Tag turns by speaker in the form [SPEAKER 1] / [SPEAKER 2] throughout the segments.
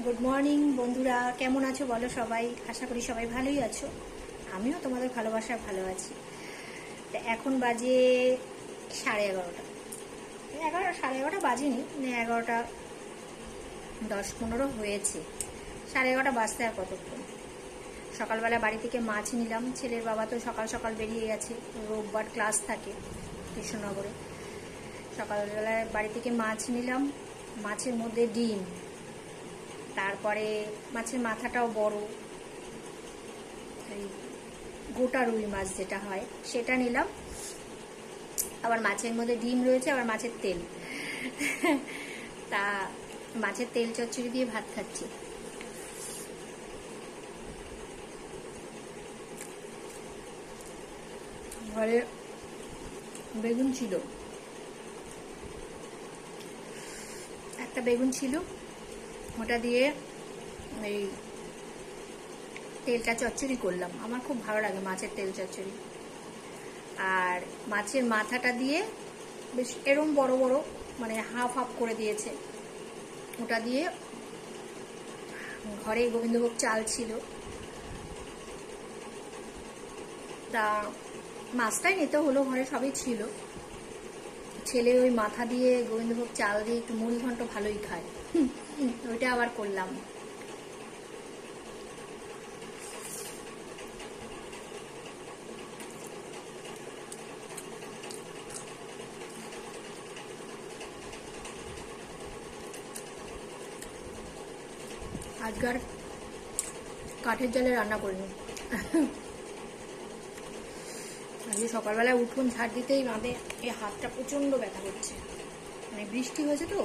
[SPEAKER 1] Good morning বন্ধুরা, কেমন আছো বলো সবাই? আশা করি সবাই ভালোই আছো। আমিও তোমাদের ভালোবাসায় ভালো আছি। তো এখন বাজে 11:30। 11:30 বাজেনি, 11:10-15 হয়েছে। 11:30 বাজতে আর কতক্ষণ। সকালবেলা বাড়ি থেকে মাছ নিলাম। ছেলের বাবা তো সকাল সকাল বেরিয়ে গেছে, রোববার ক্লাস থাকে কৃষ্ণনগরে। সকালবেলায় বাড়ি থেকে মাছ নিলাম, মাছের মধ্যে ডিম, তারপরে মাছের মাথাটাও বড়, এই গোটা রুই মাছ যেটা হয় সেটা নিলাম। আবার মাছের মধ্যে ডিম রয়েছে, আবার মাছের তেল। তা মাছের তেল চচ্চড়ি দিয়ে ভাত খাচ্ছি। ঘরে বেগুন ছিল, একটা বেগুন ছিল, ওটা দিয়ে এই তেলটা চচ্চড়ি করলাম। আমার খুব ভালো লাগে মাছের তেল চচ্চড়ি। আর মাছের মাথাটা দিয়ে বেশ এরম বড় বড়, মানে হাফ হাফ করে দিয়েছে, ওটা দিয়ে ঘরে গোবিন্দভোগ চাল ছিল, তা মাছটাই নিতে হলো, ঘরে সবই ছিল। ছেলে ওই মাথা দিয়ে গোবিন্দভোগ চাল দিয়ে একটু মুড়ি ঘন্ট ভালোই খায়, ওইটা আবার করলাম। আজকাল কাঠের জালে রান্না করিনি। আজকে সকালবেলায় উঠোন ঝাড় দিতেই বাঁধে এই হাতটা প্রচণ্ড ব্যথা করছে। মানে বৃষ্টি হয়েছে তো,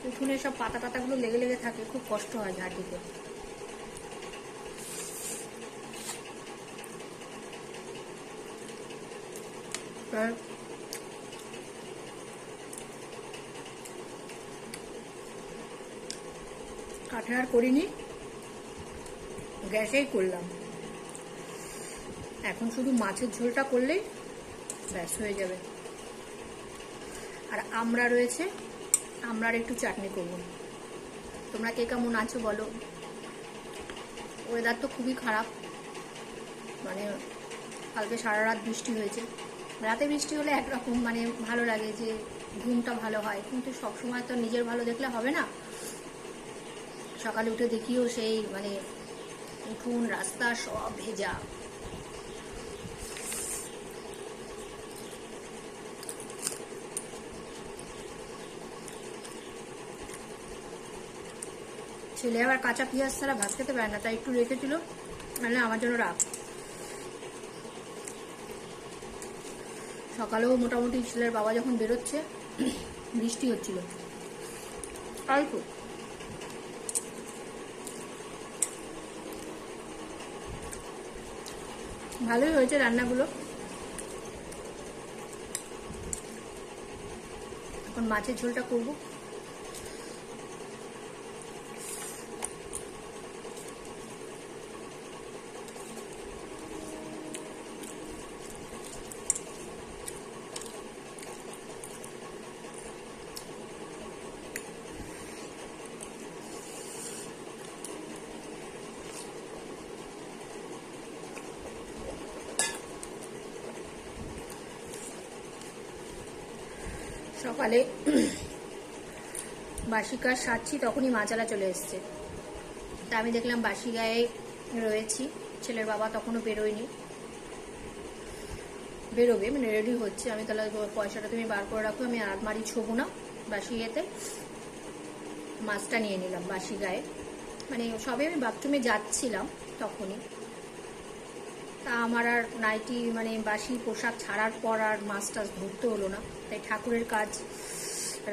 [SPEAKER 1] উঠোনে সব পাতা পাতাগুলো লেগে লেগে থাকে, খুব কষ্ট হয় ঝাড় দিতে। কাঠে আর করিনি, গ্যাসেই করলাম। এখন শুধু মাছের ঝোলটা করলেই ব্যাস হয়ে যাবে। আর আমড়া রয়েছে, আমড়ার একটু চাটনি করব। তোমরা কে কেমন আছো বলো? ওয়েদার তো খুবই খারাপ, মানে কালকে সারা রাত বৃষ্টি হয়েছে। রাতে বৃষ্টি হলে একরকম মানে ভালো লাগে, যে ঘুমটা ভালো হয়, কিন্তু সবসময় তো নিজের ভালো দেখলে হবে না। সকালে উঠে দেখিও সেই মানে উঠোন রাস্তা সব ভেজা। ছেলে আবার কাঁচা পেঁয়াজ ছাড়া ভাত খেতে পারে না, তাই একটু রেখেছিল, মানে আমার জন্য রাখ। সকালেও মোটামুটি ছেলের বাবা যখন বেরোচ্ছে বৃষ্টি হচ্ছিল অল্প। ভালোই হয়েছে রান্নাগুলো। এখন মাছের ঝোলটা করবো। সকালে বাসি কাজ সারছি, তখনই মাছালা চলে এসছে। তা আমি দেখলাম বাসি গায়ে রয়েছি, ছেলের বাবা তখনও বেরোয়নি, বেরোবে মানে রেডি হচ্ছে। আমি তাহলে পয়সাটা তুমি বার করে রাখো, আমি আলমারি ছোবো না। বাসি ইয়েতে মাছটা নিয়ে নিলাম বাসি গায়ে, মানে সবে আমি বাথরুমে যাচ্ছিলাম তখনই। তা আমার আর নাইটি মানে বাসি পোশাক ছাড়ার পর আর মাছ টাছ ধরতে হলো না, তাই ঠাকুরের কাজ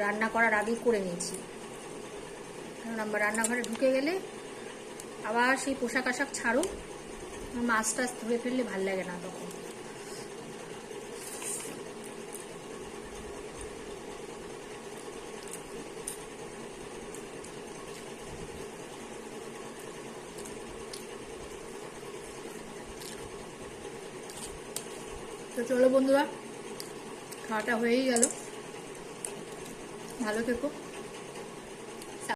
[SPEAKER 1] রান্না করার আগেই করে নিয়েছি। কারণ আমরা রান্নাঘরে ঢুকে গেলে আবার সেই পোশাক আশাক ছাড়ো, মাছ টাছ ধরে ফেললে ভাল লাগে না তখন। তো চলো বন্ধুরা, খাওয়াটা হয়েই গেল, ভালো থেকো।